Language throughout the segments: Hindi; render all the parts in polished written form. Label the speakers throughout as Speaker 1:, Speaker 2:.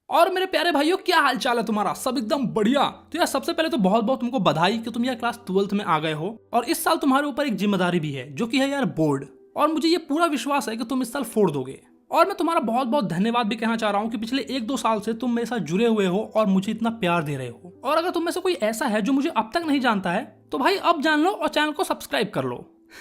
Speaker 1: और मेरे प्यारे भाइयों, क्या हाल चाल है तुम्हारा? सब एकदम बढ़िया। तो यार सबसे पहले तो बहुत बहुत तुमको बधाई कि तुम यार क्लास 12th में आ गए हो और इस साल तुम्हारे ऊपर एक जिम्मेदारी भी है जो कि है यार बोर्ड। और मुझे ये पूरा विश्वास है कि तुम इस साल फोड़ दोगे। और मैं तुम्हारा बहुत बहुत धन्यवाद भी कहना चाह रहा हूँ कि पिछले 1-2 साल से तुम मेरे साथ जुड़े हुए हो और मुझे इतना प्यार दे रहे हो। और अगर तुम में से कोई ऐसा है जो मुझे अब तक नहीं जानता है तो भाई अब जान लो और चैनल को सब्सक्राइब कर लो।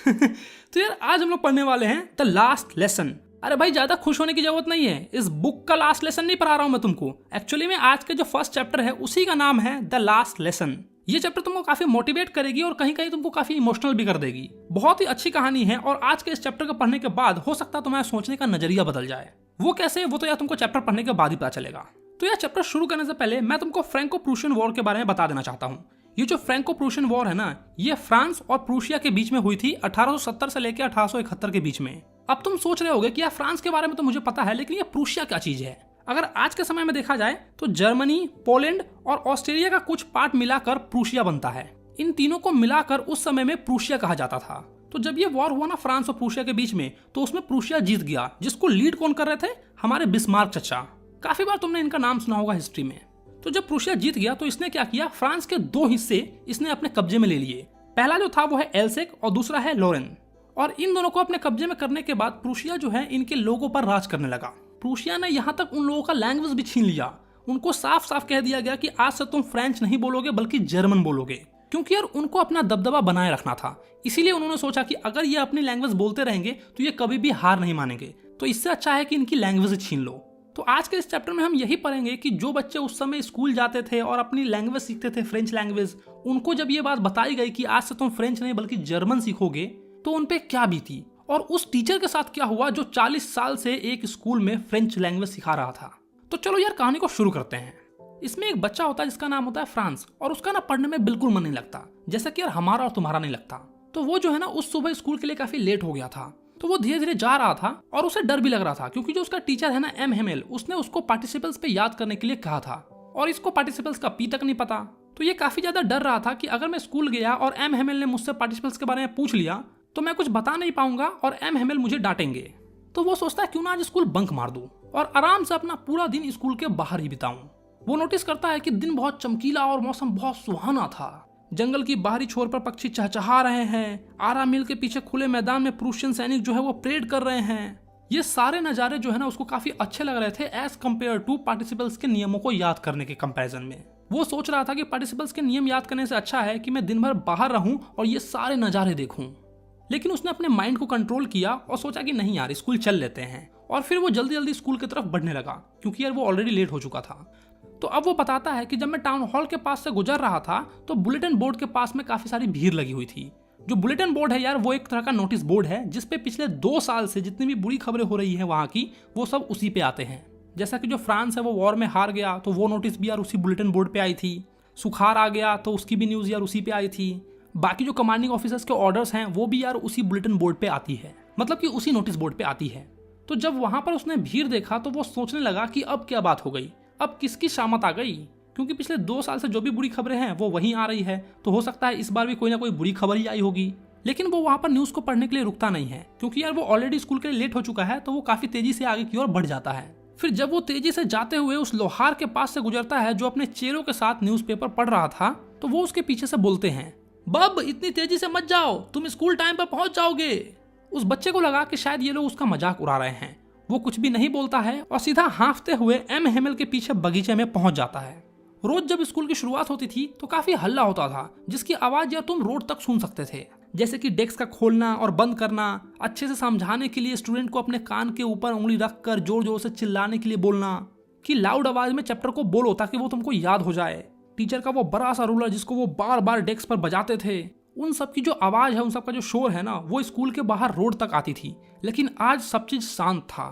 Speaker 1: तो यार आज हम लोग पढ़ने वाले हैं द लास्ट लेसन। अरे भाई ज्यादा खुश होने की जरूरत नहीं है, इस बुक का लास्ट लेसन नहीं पढ़ा रहा हूं मैं तुमको। एक्चुअली में आज के जो फर्स्ट चैप्टर है उसी का नाम है द लास्ट लेसन। ये चैप्टर तुमको काफी मोटिवेट करेगी और कहीं कहीं तुमको काफी इमोशनल भी कर देगी। बहुत ही अच्छी कहानी है और आज के इस चैप्टर को पढ़ने के बाद हो सकता है तुम्हारा सोचने का नजरिया बदल जाए। वो कैसे, वो तो यार तुमको चैप्टर पढ़ने के बाद ही पता चलेगा। तो यार चैप्टर शुरू करने से पहले मैं तुमको फ्रैंको प्रूशियन वॉर के बारे में बता देना चाहता हूँ। ये जो फ्रैंको प्रूशियन वॉर है ना, ये फ्रांस और प्रूशिया के बीच में हुई थी 1870 से लेकर 1871 के बीच में। अब तुम सोच रहे होगे कि यार फ्रांस के बारे में तो मुझे पता है, लेकिन ये प्रूशिया क्या चीज है? अगर आज के समय में देखा जाए तो जर्मनी, पोलैंड और ऑस्ट्रेलिया का कुछ पार्ट मिलाकर प्रूशिया बनता है। इन तीनों को मिलाकर उस समय में प्रूशिया कहा जाता था। तो जब ये वॉर हुआ ना फ्रांस और प्रूशिया के बीच में, तो उसमें प्रूशिया जीत गया, जिसको लीड कौन कर रहे थे? हमारे बिस्मार्क चचा। काफी बार तुमने इनका नाम सुना होगा हिस्ट्री में। तो जब प्रूशिया जीत गया तो इसने क्या किया, फ्रांस के 2 हिस्से इसने अपने कब्जे में ले लिए। पहला जो था वो है एल्सेक और दूसरा है लोरेन। और इन दोनों को अपने कब्जे में करने के बाद प्रूशिया जो है इनके लोगों पर राज करने लगा। प्रूशिया ने यहाँ तक उन लोगों का लैंग्वेज भी छीन लिया। उनको साफ साफ कह दिया गया कि आज से तुम फ्रेंच नहीं बोलोगे बल्कि जर्मन बोलोगे, क्योंकि यार उनको अपना दबदबा बनाए रखना था। इसीलिए उन्होंने सोचा कि अगर ये अपनी लैंग्वेज बोलते रहेंगे तो ये कभी भी हार नहीं मानेंगे, तो इससे अच्छा है कि इनकी लैंग्वेज छीन लो। तो आज के इस चैप्टर में हम यही पढ़ेंगे कि जो बच्चे उस समय स्कूल जाते थे और अपनी लैंग्वेज सीखते थे, फ्रेंच लैंग्वेज, उनको जब ये बात बताई गई कि आज से तुम फ्रेंच नहीं बल्कि जर्मन सीखोगे, तो उनपे क्या बीती। और उस टीचर के साथ क्या हुआ जो 40 साल से एक स्कूल में फ्रेंच लैंग्वेज सिखा रहा था। तो चलो यार कहानी को शुरू करते हैं। इसमें एक बच्चा होता है जिसका नाम होता है फ्रांस, और उसका ना पढ़ने में बिल्कुल मन नहीं लगता, जैसा कि यार हमारा और तुम्हारा नहीं लगता। तो वो जो है ना उस सुबह स्कूल के लिए काफी लेट हो गया था। तो वो धीरे धीरे जा रहा था और उसे डर भी लग रहा था, क्योंकि जो उसका टीचर है ना एम हेमेल, उसने उसको पार्टिसिपल्स पे याद करने के लिए कहा था और इसको पार्टिसिपल्स का पी तक नहीं पता। तो ये काफी ज्यादा डर रहा था कि अगर मैं स्कूल गया और एम हेमेल ने मुझसे पार्टिसिपल्स के बारे में पूछ लिया तो मैं कुछ बता नहीं पाऊंगा और एम हेमेल मुझे डांटेंगे। तो वो सोचता है क्यों ना आज स्कूल बंक मार दूं और आराम से अपना पूरा दिन स्कूल के बाहर ही बिताऊं। वो नोटिस करता है कि दिन बहुत चमकीला और मौसम बहुत सुहाना था। जंगल की बाहरी छोर पर पक्षी चहचहा रहे हैं। आरा मिल के पीछे खुले मैदान में प्रूशियन सैनिक जो है वो परेड कर रहे हैं। ये सारे नज़ारे जो है ना उसको काफी अच्छे लग रहे थे एज कम्पेयर टू पार्टिसिपल्स के नियमों को याद करने के कंपैरिजन में। वो सोच रहा था कि पार्टिसिपल्स के नियम याद करने से अच्छा है कि मैं दिन भर बाहर रहूं और ये सारे नज़ारे देखूं। लेकिन उसने अपने माइंड को कंट्रोल किया और सोचा कि नहीं यार स्कूल चल लेते हैं। और फिर वो जल्दी जल्दी स्कूल की तरफ बढ़ने लगा, क्योंकि यार वो ऑलरेडी लेट हो चुका था। तो अब वो बताता है कि जब मैं टाउन हॉल के पास से गुजर रहा था तो बुलेटिन बोर्ड के पास में काफी सारी भीड़ लगी हुई थी। जो बुलेटिन बोर्ड है यार वो एक तरह का नोटिस बोर्ड है जिसपे पिछले 2 साल से जितनी भी बुरी खबरें हो रही है वहाँ की, वो सब उसी पे आते हैं। जैसा कि जो फ्रांस है वो वॉर में हार गया तो वो नोटिस भी यार उसी बुलेटिन बोर्ड पे आई थी। सुखाड़ आ गया तो उसकी भी न्यूज़ यार उसी पे आई थी। बाकी जो कमांडिंग ऑफिसर्स के ऑर्डर्स हैं वो भी यार उसी बुलेटिन बोर्ड पे आती है, मतलब कि उसी नोटिस बोर्ड पे आती है। तो जब वहाँ पर उसने भीड़ देखा तो वो सोचने लगा कि अब क्या बात हो गई, अब किसकी शामत आ गई, क्योंकि पिछले 2 साल से जो भी बुरी खबरें हैं वो वहीं आ रही है। तो हो सकता है इस बार भी कोई ना कोई बुरी खबर ही आई होगी। लेकिन वो वहाँ पर न्यूज़ को पढ़ने के लिए रुकता नहीं है, क्योंकि यार वो ऑलरेडी स्कूल के लिए लेट हो चुका है। तो वो काफी तेजी से आगे की ओर बढ़ जाता है। फिर जब वो तेजी से जाते हुए उस लोहार के पास से गुजरता है जो अपने चेलों के साथ न्यूज़पेपर पढ़ रहा था, तो वो उसके पीछे से बोलते हैं, बब इतनी तेजी से मत जाओ, तुम स्कूल टाइम पर पहुंच जाओगे। उस बच्चे को लगा कि शायद ये लोग उसका मजाक उड़ा रहे हैं। वो कुछ भी नहीं बोलता है और सीधा हाँफते हुए एम हेमेल के पीछे बगीचे में पहुंच जाता है। रोज जब स्कूल की शुरुआत होती थी तो काफी हल्ला होता था, जिसकी आवाज यार तुम रोड तक सुन सकते थे, जैसे कि डेस्क का खोलना और बंद करना, अच्छे से समझाने के लिए स्टूडेंट को अपने कान के ऊपर उंगली रखकर जोर जोर से चिल्लाने के लिए बोलना कि लाउड आवाज में चैप्टर को बोलो ताकि वो तुमको याद हो जाए। टीचर का वो बड़ा सा रूलर जिसको वो बार बार डेस्क पर बजाते थे, उन सब की जो आवाज है, उन सब का जो शोर है ना, वो स्कूल के बाहर रोड तक आती थी। लेकिन आज सब चीज शांत था।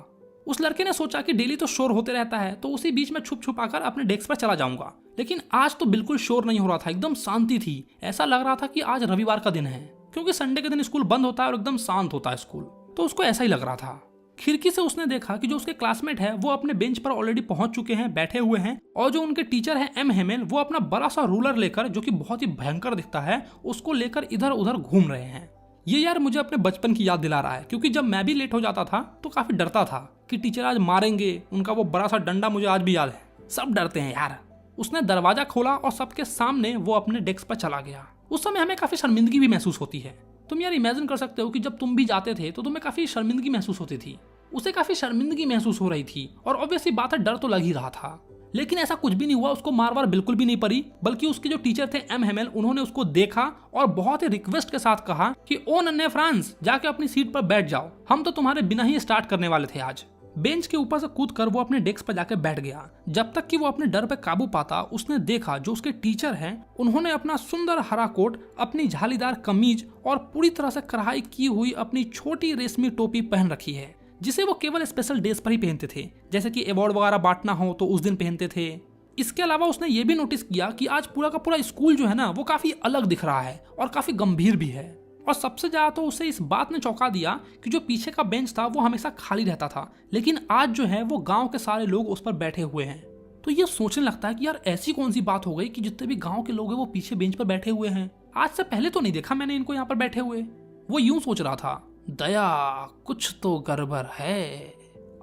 Speaker 1: उस लड़के ने सोचा कि डेली तो शोर होते रहता है, तो उसी बीच में छुप छुप आकर अपने डेस्क पर चला जाऊंगा। लेकिन आज तो बिल्कुल शोर नहीं हो रहा था, एकदम शांति थी। ऐसा लग रहा था कि आज रविवार का दिन है, क्योंकि संडे के दिन स्कूल बंद होता है और एकदम शांत होता है स्कूल। तो उसको ऐसा ही लग रहा था। खिड़की से उसने देखा कि जो उसके क्लासमेट है वो अपने बेंच पर ऑलरेडी पहुंच चुके हैं, बैठे हुए हैं, और जो उनके टीचर है एम हेमेल, वो अपना बड़ा सा रूलर लेकर, जो कि बहुत ही भयंकर दिखता है, उसको लेकर इधर उधर घूम रहे हैं। ये यार मुझे अपने बचपन की याद दिला रहा है, क्योंकि जब मैं भी लेट हो जाता था तो काफी डरता था कि टीचर आज मारेंगे। उनका वो बड़ा सा डंडा मुझे आज भी याद है। सब डरते हैं यार। उसने दरवाजा खोला और सबके सामने वो अपने डेस्क पर चला गया। उस समय हमें काफी शर्मिंदगी भी महसूस होती है। तुम यार इमेजिन कर सकते हो कि जब तुम भी जाते थे तो तुम्हें काफी शर्मिंदगी महसूस होती थी। उसे काफी शर्मिंदगी महसूस हो रही थी और ऑब्वियसली बात है, डर तो लग ही रहा था। लेकिन ऐसा कुछ भी नहीं हुआ, उसको मार वार बिल्कुल भी नहीं पड़ी, बल्कि उसके जो टीचर थे एम हेमेल, उन्होंने उसको देखा और बहुत ही रिक्वेस्ट के साथ कहा कि ओ नन्हे फ्रांस, जाके अपनी सीट पर बैठ जाओ, हम तो तुम्हारे बिना ही स्टार्ट करने वाले थे आज। बेंच के ऊपर से कूदकर वो अपने डेस्क पर जाकर बैठ गया। जब तक कि वो अपने डर पर काबू पाता, उसने देखा जो उसके टीचर हैं उन्होंने अपना सुंदर हरा कोट, अपनी झालीदार कमीज और पूरी तरह से कढ़ाई की हुई अपनी छोटी रेशमी टोपी पहन रखी है, जिसे वो केवल स्पेशल डेज पर ही पहनते थे, जैसे कि अवार्ड वगैरह बांटना हो तो उस दिन पहनते थे। इसके अलावा उसने ये भी नोटिस किया कि आज पूरा का पूरा स्कूल जो है ना वो काफी अलग दिख रहा है और काफी गंभीर भी है। और सबसे ज्यादा तो उसे इस बात ने चौंका दिया कि जो पीछे का बेंच था वो हमेशा खाली रहता था, लेकिन आज जो है वो गांव के सारे लोग उस पर बैठे हुए हैं। तो ये सोचने लगता है कि यार ऐसी कौन सी बात हो गई कि जितने भी गांव के लोग हैं वो पीछे बेंच पर बैठे हुए हैं। आज से पहले तो नहीं देखा मैंने इनको यहाँ पर बैठे हुए। वो यूं सोच रहा था, दया कुछ तो गड़बड़ है।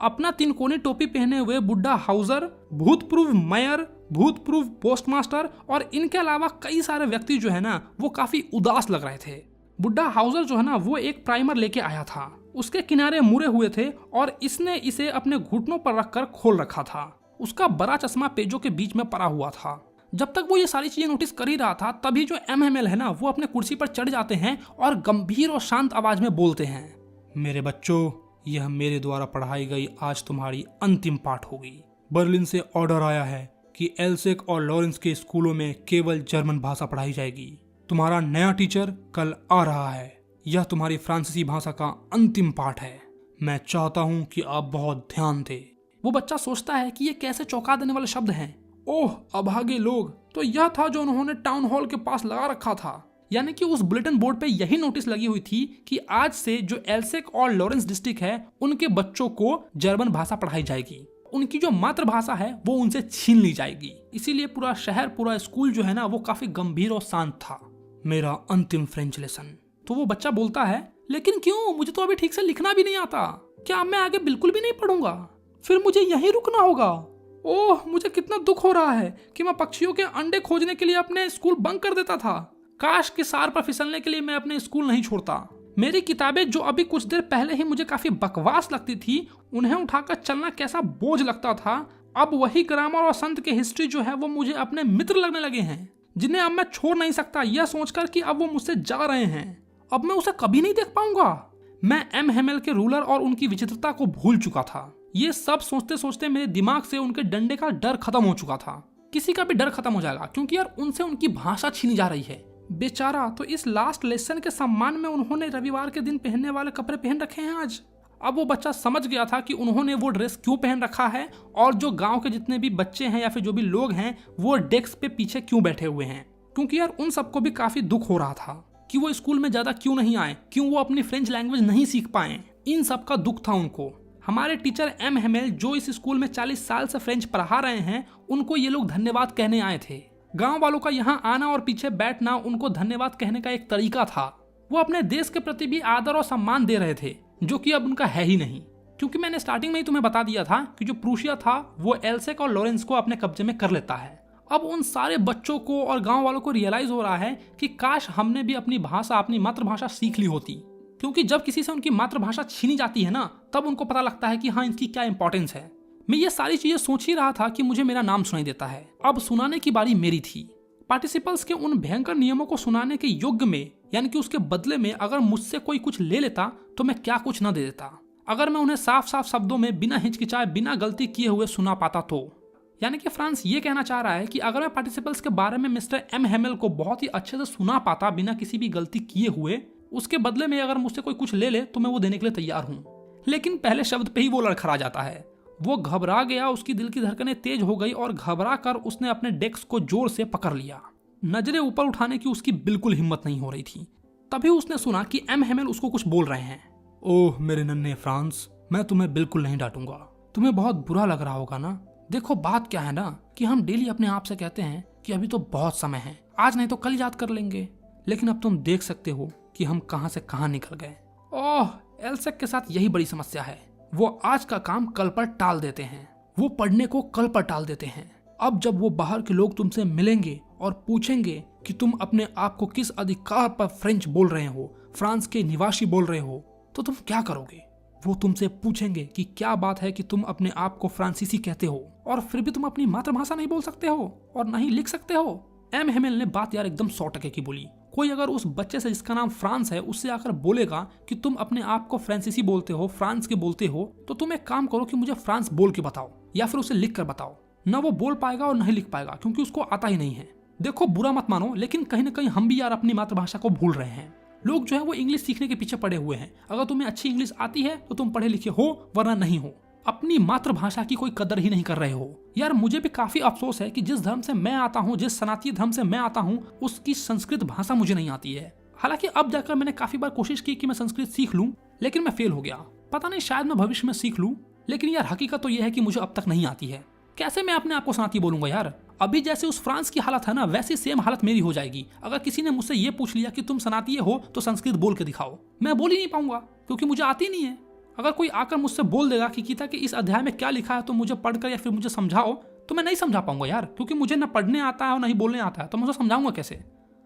Speaker 1: अपना तिनकोनी टोपी पहने हुए बुड्ढा हाउजर, भूतपूर्व मेयर, भूतपूर्व पोस्टमास्टर और इनके अलावा कई सारे व्यक्ति जो है ना वो काफी उदास लग रहे थे। बुड्ढा हाउजर जो है ना वो एक प्राइमर लेके आया था, उसके किनारे मुड़े हुए थे और इसने इसे अपने घुटनों पर रखकर खोल रखा था। उसका बड़ा चश्मा पेजों के बीच में पड़ा हुआ था। जब तक वो ये सारी चीजें नोटिस कर ही रहा था, तभी जो एमएमएल है ना वो अपने कुर्सी पर चढ़ जाते हैं और गंभीर और शांत आवाज में बोलते हैं, मेरे बच्चों, यह मेरे द्वारा पढ़ाई गई आज तुम्हारी अंतिम पाठ होगी। बर्लिन से ऑर्डर आया है कि एल्सेक और लॉरेंस के स्कूलों में केवल जर्मन भाषा पढ़ाई जाएगी। तुम्हारा नया टीचर कल आ रहा है। यह तुम्हारी फ्रांसीसी भाषा का अंतिम पाठ है। मैं चाहता हूँ कि आप बहुत ध्यान दें। वो बच्चा सोचता है कि ये कैसे चौंका देने वाले शब्द हैं। ओह अभागे लोग, तो यह था जो उन्होंने टाउन हॉल के पास लगा रखा था। यानी कि उस बुलेटिन बोर्ड पे यही नोटिस लगी हुई थी कि आज से जो एल्सेक और लॉरेंस डिस्ट्रिक्ट है उनके बच्चों को जर्मन भाषा पढ़ाई जाएगी। उनकी जो मातृभाषा है वो उनसे छीन ली जाएगी। इसीलिए पूरा शहर, पूरा स्कूल जो है ना वो काफी गंभीर और शांत था। मेरा अंतिम फ्रेंच लेसन। तो वो बच्चा बोलता है, लेकिन क्यों, मुझे तो अभी ठीक से लिखना भी नहीं आता। क्या मैं आगे बिल्कुल भी नहीं पढ़ूंगा? फिर मुझे यहीं रुकना होगा। ओह मुझे कितना दुख हो रहा है कि मैं पक्षियों के अंडे खोजने के लिए अपने स्कूल बंक कर देता था। काश कि सार पर फिसलने के लिए मैं अपने स्कूल नहीं छोड़ता। मेरी किताबें जो अभी कुछ देर पहले ही मुझे काफी बकवास लगती थी, उन्हें उठाकर चलना कैसा बोझ लगता था। अब वही ग्रामर और संत के हिस्ट्री जो है वो मुझे अपने मित्र लगने लगे हैं, जिन्हें अब मैं छोड़ नहीं सकता, यह सोचकर कि अब वो मुझसे जा रहे हैं। अब मैं उसे कभी नहीं देख पाऊंगा। मैं एम हेमेल के रूलर और उनकी विचित्रता को भूल चुका था। ये सब सोचते सोचते मेरे दिमाग से उनके डंडे का डर खत्म हो चुका था। किसी का भी डर खत्म हो जाएगा, क्योंकि यार उनसे उनकी भाषा छीनी जा रही है। बेचारा, तो इस लास्ट लेसन के सम्मान में उन्होंने रविवार के दिन पहनने वाले कपड़े पहन रखे हैं आज। अब वो बच्चा समझ गया था कि उन्होंने वो ड्रेस क्यों पहन रखा है और जो गांव के जितने भी बच्चे हैं या फिर जो भी लोग हैं वो डेस्क पे पीछे क्यों बैठे हुए हैं। क्योंकि यार उन सबको भी काफी दुख हो रहा था कि वो स्कूल में ज्यादा क्यों नहीं आए, क्यों वो अपनी फ्रेंच लैंग्वेज नहीं सीख पाए। इन सब का दुख था उनको। हमारे टीचर एम हेमेल जो इस स्कूल में 40 साल से फ्रेंच पढ़ा रहे हैं, उनको ये लोग धन्यवाद कहने आए थे। गांव वालों का यहाँ आना और पीछे बैठना उनको धन्यवाद कहने का एक तरीका था। वो अपने देश के प्रति भी आदर और सम्मान दे रहे थे, जो कि अब उनका है ही नहीं। क्योंकि मैंने स्टार्टिंग में ही तुम्हें बता दिया था कि जो प्रूशिया था वो एल्सेक और लॉरेंस को अपने कब्जे में कर लेता है। अब उन सारे बच्चों को और गांव वालों को रियलाइज हो रहा है कि काश हमने भी अपनी भाषा, अपनी मातृभाषा सीख ली होती। क्योंकि जब किसी से उनकी मातृभाषा छीनी जाती है ना, तब उनको पता लगता है कि हाँ इसकी क्या इंपॉर्टेंस है। मैं ये सारी चीजें सोच ही रहा था कि मुझे मेरा नाम सुनाई देता है। अब सुनाने की बारी मेरी थी। पार्टिसिपल्स के उन भयंकर नियमों को सुनाने के युग में, यानी कि उसके बदले में अगर मुझसे कोई कुछ ले लेता तो मैं क्या कुछ न दे देता। अगर मैं उन्हें साफ साफ शब्दों में बिना हिचकिचाए, बिना गलती किए हुए सुना पाता तो। यानी कि फ्रांस ये कहना चाह रहा है कि अगर मैं पार्टिसिपल्स के बारे में मिस्टर एम हेमेल को बहुत ही अच्छे से सुना पाता बिना किसी भी गलती किए हुए, उसके बदले में अगर मुझसे कोई कुछ ले ले तो मैं वो देने के लिए तैयार हूँ। लेकिन पहले शब्द पे ही वो लड़खड़ा जाता है। वो घबरा गया, उसकी दिल की धड़कनें तेज हो गई और घबरा कर उसने अपने डेस्क को जोर से पकड़ लिया। नजरें ऊपर उठाने की उसकी बिल्कुल हिम्मत नहीं हो रही थी। तभी उसने सुना कि एम हेमेल उसको कुछ बोल रहे हैं। ओह मेरे नन्हे फ्रांस, मैं तुम्हें बिल्कुल नहीं डांटूंगा। तुम्हें बहुत बुरा लग रहा होगा ना। देखो बात क्या है ना कि हम डेली अपने आप से कहते हैं कि अभी तो बहुत समय है, आज नहीं तो कल याद कर लेंगे। लेकिन अब तुम देख सकते हो कि हम कहां से कहां निकल गए। ओह एल्सेक के साथ यही बड़ी समस्या है। वो आज का काम कल पर टाल देते हैं। वो पढ़ने को कल पर टाल देते हैं। अब जब वो बाहर के लोग तुमसे मिलेंगे और पूछेंगे कि तुम अपने आप को किस अधिकार पर फ्रेंच बोल रहे हो, फ्रांस के निवासी बोल रहे हो, तो तुम क्या करोगे? वो तुमसे पूछेंगे कि क्या बात है कि तुम अपने आप को फ्रांसीसी कहते हो और फिर भी तुम अपनी मातृभाषा नहीं बोल सकते हो और नहीं लिख सकते हो। एम हेमेल ने बात यार एकदम 100% की बोली। कोई अगर उस बच्चे से जिसका नाम फ्रांस है उससे आकर बोलेगा कि तुम अपने आप को फ्रांसीसी बोलते हो, फ्रांस के बोलते हो, तो तुम एक काम करो कि मुझे फ्रांस बोल के बताओ या फिर उसे लिख कर बताओ। न वो बोल पाएगा और नहीं लिख पाएगा क्योंकि उसको आता ही नहीं है। देखो बुरा मत मानो, लेकिन कहीं ना कहीं हम भी यार अपनी मातृभाषा को भूल रहे हैं। लोग जो है वो इंग्लिश सीखने के पीछे पड़े हुए हैं। अगर तुम्हें अच्छी इंग्लिश आती है तो तुम पढ़े लिखे हो, वरना नहीं हो। अपनी मातृभाषा की कोई कदर ही नहीं कर रहे हो। यार मुझे भी काफी अफसोस है कि जिस धर्म से मैं आता हूँ, जिस सनातनी धर्म से मैं आता हूँ, उसकी संस्कृत भाषा मुझे नहीं आती है। हालांकि अब जाकर मैंने काफी बार कोशिश की कि मैं संस्कृत सीख लूं, लेकिन मैं फेल हो गया। पता नहीं, शायद मैं भविष्य में सीख लूं, लेकिन यार हकीकत तो यह है कि मुझे अब तक नहीं आती है। कैसे मैं अपने आप को सनातनी बोलूंगा यार? अभी जैसे उस फ्रांस की हालत है ना, वैसी सेम हालत मेरी हो जाएगी। अगर किसी ने मुझसे ये पूछ लिया कि तुम सनातनी हो तो संस्कृत बोल के दिखाओ, मैं बोल ही नहीं पाऊंगा क्योंकि मुझे आती नहीं है। अगर कोई आकर मुझसे बोल देगा कि गीता के इस अध्याय में क्या लिखा है तो मुझे पढ़कर या फिर मुझे समझाओ, तो मैं नहीं समझा पाऊंगा यार, क्योंकि मुझे न पढ़ने आता है और न ही बोलने आता है, तो मुझे समझाऊंगा कैसे?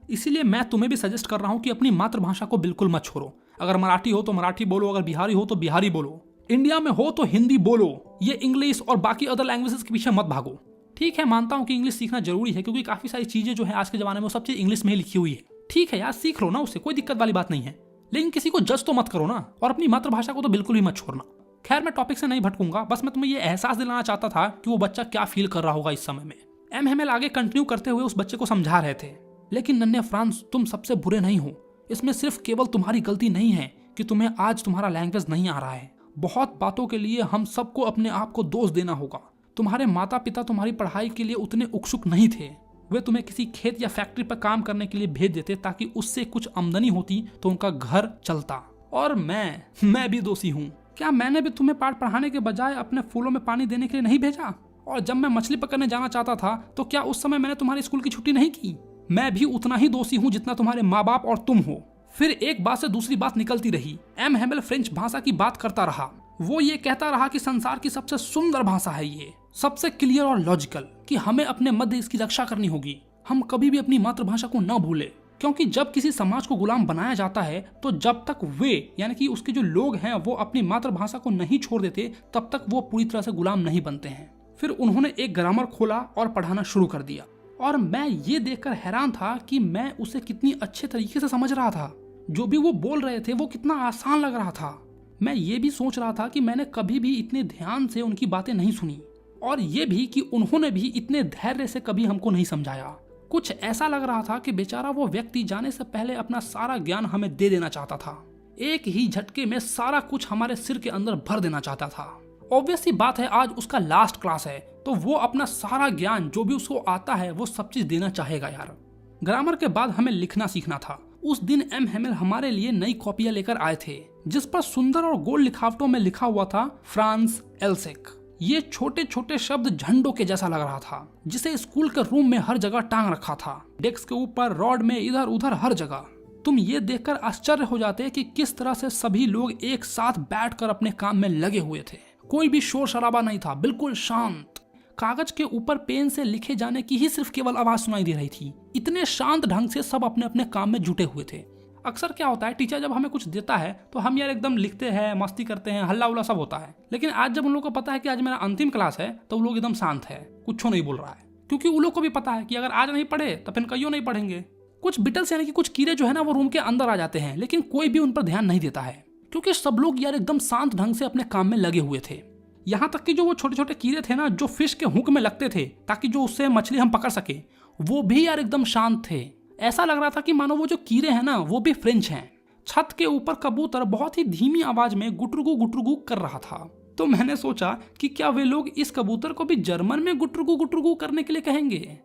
Speaker 1: इसीलिए मैं तुम्हें भी सजेस्ट कर रहा हूँ कि अपनी मातृभाषा को बिल्कुल मत छोड़ो। अगर मराठी हो तो मराठी बोलो, अगर बिहारी हो तो बिहारी बोलो, इंडिया में हो तो हिंदी बोलो। ये इंग्लिश और बाकी अदर लैंग्वेजेस के पीछे मत भागो। ठीक है, मानता हूँ कि इंग्लिश सीखना जरूरी है क्योंकि काफी सारी चीजें जो है आज के जमाने में वो सब चीज इंग्लिश में ही लिखी हुई है। ठीक है यार, सीख लो ना, उससे कोई दिक्कत वाली बात नहीं है, लेकिन किसी को जज तो मत करो ना, और अपनी मातृभाषा को तो बिल्कुल ही मत छोड़ना। खैर मैं टॉपिक से नहीं भटकूंगा, बस मैं तुम्हें ये एहसास दिलाना चाहता था कि वो बच्चा क्या फील कर रहा होगा इस समय में। एम हेमेल आगे कंटिन्यू करते हुए उस बच्चे को समझा रहे थे, लेकिन नन्हे फ्रांस, तुम सबसे बुरे नहीं हो। इसमें सिर्फ केवल तुम्हारी गलती नहीं है कि तुम्हें आज तुम्हारा लैंग्वेज नहीं आ रहा है। बहुत बातों के लिए हम सबको अपने आप को दोष देना होगा। तुम्हारे माता पिता तुम्हारी पढ़ाई के लिए उतने उत्सुक नहीं थे। वे तुम्हें किसी खेत या फैक्ट्री पर काम करने के लिए भेज देते ताकि उससे कुछ आमदनी होती तो उनका घर चलता। और मैं भी दोषी हूँ। क्या मैंने भी तुम्हें पाठ पढ़ाने के बजाय अपने फूलों में पानी देने के लिए नहीं भेजा? और जब मैं मछली पकड़ने जाना चाहता था तो क्या उस समय मैंने तुम्हारी स्कूल की छुट्टी नहीं की? मैं भी उतना ही दोषी हूँ जितना तुम्हारे माँ बाप और तुम हो। फिर एक बात से दूसरी बात निकलती रही। एम हेमेल फ्रेंच भाषा की बात करता रहा। वो ये कहता रहा कि संसार की सबसे सुंदर भाषा है ये, सबसे क्लियर और लॉजिकल, कि हमें अपने मध्य इसकी रक्षा करनी होगी। हम कभी भी अपनी मातृभाषा को न भूलें, क्योंकि जब किसी समाज को गुलाम बनाया जाता है तो जब तक वे यानी कि उसके जो लोग हैं वो अपनी मातृभाषा को नहीं छोड़ देते तब तक वो पूरी तरह से गुलाम नहीं बनते हैं। फिर उन्होंने एक ग्रामर खोला और पढ़ाना शुरू कर दिया, और मैं ये देखकर हैरान था कि मैं उसे कितनी अच्छे तरीके से समझ रहा था। जो भी वो बोल रहे थे वो कितना आसान लग रहा था। मैं ये भी सोच रहा था कि मैंने कभी भी इतने ध्यान से उनकी बातें नहीं सुनी, और ये भी कि उन्होंने भी इतने धैर्य से कभी हमको नहीं समझाया। कुछ ऐसा लग रहा था कि बेचारा वो व्यक्ति जाने से पहले अपना सारा ज्ञान हमें दे देना चाहता था। एक ही झटके में सारा कुछ हमारे सिर के अंदर भर देना चाहता था। ऑब्वियस सी बात है, आज उसका लास्ट क्लास है तो वो अपना सारा ज्ञान जो भी उसको आता है वो सब चीज देना चाहेगा यार। ग्रामर के बाद हमें लिखना सीखना था। उस दिन एम हेमेल हमारे लिए नई कॉपियां लेकर आए थे जिस पर सुंदर और गोल लिखावटों में लिखा हुआ था फ्रांस एल्सेक। ये छोटे छोटे शब्द झंडों के जैसा लग रहा था, जिसे स्कूल के रूम में हर जगह टांग रखा था, डेस्क के ऊपर, रॉड में, इधर उधर हर जगह। तुम ये देखकर आश्चर्य हो जाते कि किस तरह से सभी लोग एक साथ बैठकर अपने काम में लगे हुए थे। कोई भी शोर शराबा नहीं था, बिल्कुल शांत। कागज के ऊपर पेन से लिखे जाने की ही सिर्फ केवल आवाज सुनाई दे रही थी। इतने शांत ढंग से सब अपने अपने काम में जुटे हुए थे। अक्सर क्या होता है, टीचर जब हमें कुछ देता है तो हम यार एकदम लिखते हैं, मस्ती करते हैं, हल्ला उल्ला सब होता है। लेकिन आज जब उन लोगों को पता है कि आज मेरा अंतिम क्लास है तो वो लोग एकदम शांत है, कुछ नहीं बोल रहा है, क्योंकि उन लोग को भी पता है कि अगर आज नहीं पढ़े तो फिर कईयों नहीं पढ़ेंगे। कुछ बिटल्स यानी कि कुछ कीड़े जो है ना वो रूम के अंदर आ जाते हैं, लेकिन कोई भी उन पर ध्यान नहीं देता है क्योंकि सब लोग यार एकदम शांत ढंग से अपने काम में लगे हुए थे। यहाँ तक कि जो वो छोटे छोटे कीड़े थे ना, जो फिश के हुक में लगते थे ताकि जो उससे मछली हम पकड़ सके, वो भी यार एकदम शांत थे। ऐसा लग रहा था कि मानो वो जो कीड़े हैं ना वो भी फ्रेंच हैं। छत के ऊपर कबूतर बहुत ही धीमी आवाज में गुटरुगु कर रहा था। तो मैंने सोचा कि क्या वे लोग इस कबूतर को भी जर्मन में गुटरुगु करने के लिए कहेंगे।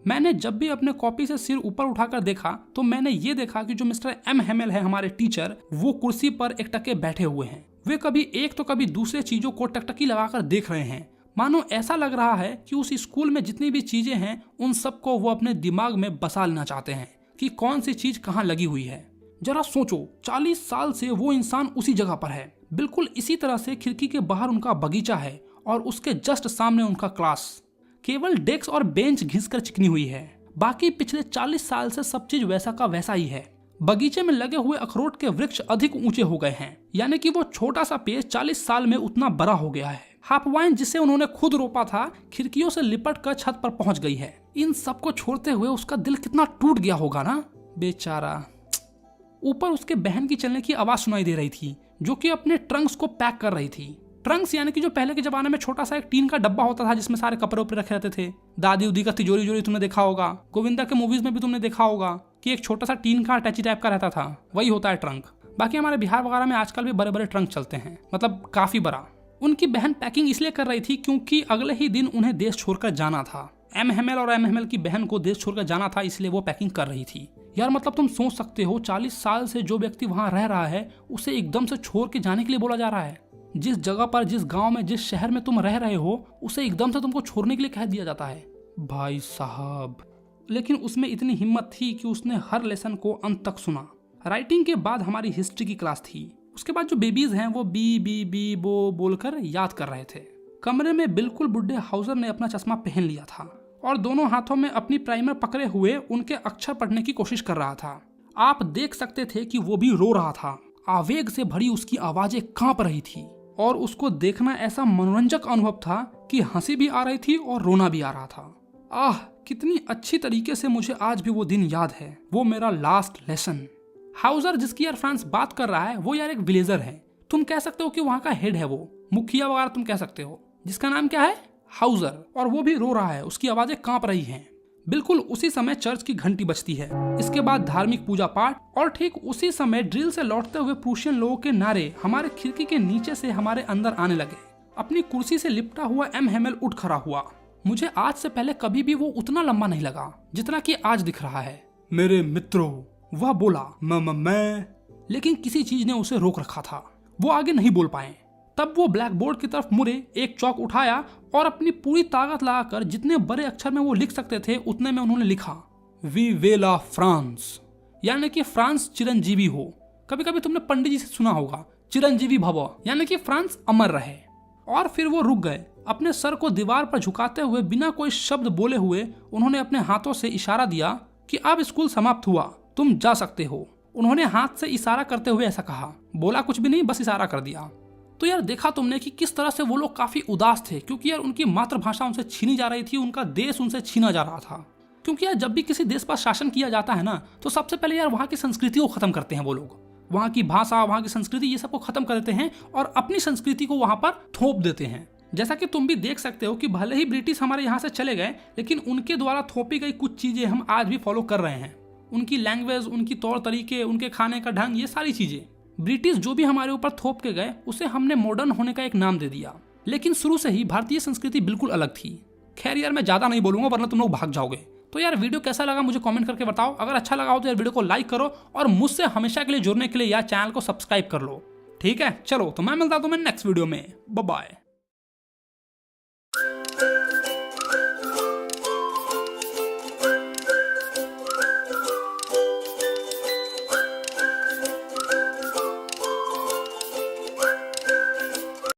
Speaker 1: मैंने जब भी अपने कॉपी से सिर ऊपर उठाकर देखा तो मैंने ये देखा कि जो मिस्टर एम हेमेल है हमारे टीचर, वो कुर्सी पर एकटके बैठे हुए हैं। वे कभी एक तो कभी दूसरे चीजों को टकटकी लगाकर देख रहे हैं। मानो ऐसा लग रहा है कि उस स्कूल में जितनी भी चीजें हैं उन सबको वो अपने दिमाग में बसा लेना चाहते हैं कि कौन सी चीज कहाँ लगी हुई है। जरा सोचो, 40 साल से वो इंसान उसी जगह पर है, बिल्कुल इसी तरह से खिड़की के बाहर उनका बगीचा है और उसके जस्ट सामने उनका क्लास। केवल डेस्क और बेंच घिसकर चिकनी हुई है, बाकी पिछले 40 साल से सब चीज वैसा का वैसा ही है। बगीचे में लगे हुए अखरोट के वृक्ष अधिक ऊंचे हो गए हैं, यानी कि वो छोटा सा पेड़ 40 साल में उतना बड़ा हो गया है। हाफवाइन जिसे उन्होंने खुद रोपा था, खिड़कियों से लिपट कर छत पर पहुंच गई है। इन सबको छोड़ते हुए उसका दिल कितना टूट गया होगा ना, बेचारा। ऊपर उसके बहन की चलने की आवाज सुनाई दे रही थी, जो कि अपने ट्रंक्स को पैक कर रही थी। ट्रंक्स यानी कि जो पहले के जमाने में छोटा सा एक टीन का डब्बा होता था जिसमें सारे कपड़े उपड़े रखे रहते थे। दादी उदी का तिजोरी तुमने देखा होगा, गोविंदा के मूवीज में भी तुमने देखा होगा कि एक छोटा सा टीन का अटैची टाइप का रहता था, वही होता है ट्रंक। बाकी हमारे बिहार वगैरह में आजकल भी बड़े बड़े ट्रंक चलते हैं, मतलब काफी बड़ा। उनकी बहन पैकिंग इसलिए कर रही थी क्योंकि अगले ही दिन उन्हें देश छोड़कर जाना था। एमएमएल और एमएमएल की बहन को देश छोड़कर जाना था, इसलिए वो पैकिंग कर रही थी। यार मतलब तुम सोच सकते हो, 40 साल से जो व्यक्ति वहां रह रहा है उसे एकदम से छोड़ के जाने के लिए बोला जा रहा है। जिस जगह पर, जिस गांव में, जिस शहर में तुम रह रहे हो, उसे एकदम से तुमको छोड़ने के लिए कह दिया जाता है। भाई साहब, लेकिन उसमें इतनी हिम्मत थी कि उसने हर लेसन को अंत तक सुना। राइटिंग के बाद हमारी हिस्ट्री की क्लास थी। उसके बाद जो बेबीज हैं वो बी बी बी बो बोलकर याद कर रहे थे। कमरे में बिल्कुल बुढ़े हाउसर ने अपना चश्मा पहन लिया था और दोनों हाथों में अपनी प्राइमर पकड़े हुए उनके अक्षर पढ़ने की कोशिश कर रहा था। आप देख सकते थे कि वो भी रो रहा था। आवेग से भरी उसकी आवाजें कांप रही थी और उसको देखना ऐसा मनोरंजक अनुभव था कि हंसी भी आ रही थी और रोना भी आ रहा था। आह, कितनी अच्छी तरीके से मुझे आज भी वो दिन याद है, वो मेरा लास्ट लेसन। हाउसर जिसकी यार फ्रांस बात कर रहा है वो यार एक विलेजर है। तुम कह सकते हो कि वहाँ का हेड है, वो मुखिया वगैरह तुम कह सकते हो, जिसका नाम क्या है, हाउसर। और वो भी रो रहा है, उसकी आवाजें कांप रही हैं। बिल्कुल उसी समय चर्च की घंटी बजती है। इसके बाद धार्मिक पूजा पाठ, और ठीक उसी समय ड्रिल से लौटते हुए प्रूशियन लोगों के नारे हमारे खिड़की के नीचे से हमारे अंदर आने लगे। अपनी कुर्सी से लिपटा हुआ एमएमएल उठ खड़ा हुआ। मुझे आज से पहले कभी भी वो उतना लंबा नहीं लगा जितना कि आज दिख रहा है। मेरे मित्रों, वह बोला मैं, लेकिन किसी चीज ने उसे रोक रखा था, वो आगे नहीं बोल पाए। तब वो ब्लैक बोर्ड की तरफ मुड़े, एक चौक उठाया और अपनी पूरी ताकत लगाकर जितने बड़े अक्षर में वो लिख सकते थे उतने में उन्होंने लिखा, वी वेला फ्रांस, यानी कि फ्रांस चिरंजीवी हो। कभी कभी तुमने पंडित जी से सुना होगा, चिरंजीवी भव, यानी कि फ्रांस अमर रहे। और फिर वो रुक गए। अपने सर को दीवार पर झुकाते हुए बिना कोई शब्द बोले हुए उन्होंने अपने हाथों से इशारा दिया कि अब स्कूल समाप्त हुआ, तुम जा सकते हो। उन्होंने हाथ से इशारा करते हुए ऐसा कहा, बोला कुछ भी नहीं, बस इशारा कर दिया। तो यार देखा तुमने कि किस तरह से वो लोग काफी उदास थे, क्योंकि यार उनकी मातृभाषा उनसे छीनी जा रही थी, उनका देश उनसे छीना जा रहा था। क्योंकि यार जब भी किसी देश पर शासन किया जाता है ना, तो सबसे पहले यार वहाँ की संस्कृति को खत्म करते हैं वो लोग। वहाँ की भाषा, वहाँ की संस्कृति, ये सबको खत्म कर देते हैं और अपनी संस्कृति को वहाँ पर थोप देते हैं। जैसा कि तुम भी देख सकते हो कि भले ही ब्रिटिश हमारे यहाँ से चले गए, लेकिन उनके द्वारा थोपी गई कुछ चीजें हम आज भी फॉलो कर रहे हैं। उनकी लैंग्वेज, उनकी तौर तरीके, उनके खाने का ढंग, ये सारी चीजें ब्रिटिश जो भी हमारे ऊपर थोप के गए उसे हमने मॉडर्न होने का एक नाम दे दिया। लेकिन शुरू से ही भारतीय संस्कृति बिल्कुल अलग थी। खैर यार मैं ज्यादा नहीं बोलूंगा वरना तुम लोग भाग जाओगे। तो यार वीडियो कैसा लगा मुझे कमेंट करके बताओ। अगर अच्छा लगा हो तो यार वीडियो को लाइक करो और मुझसे हमेशा के लिए जुड़ने के लिए यार चैनल को सब्सक्राइब कर लो। ठीक है, चलो तो मैं मिलता हूं तुम्हें नेक्स्ट वीडियो में। Bye bye.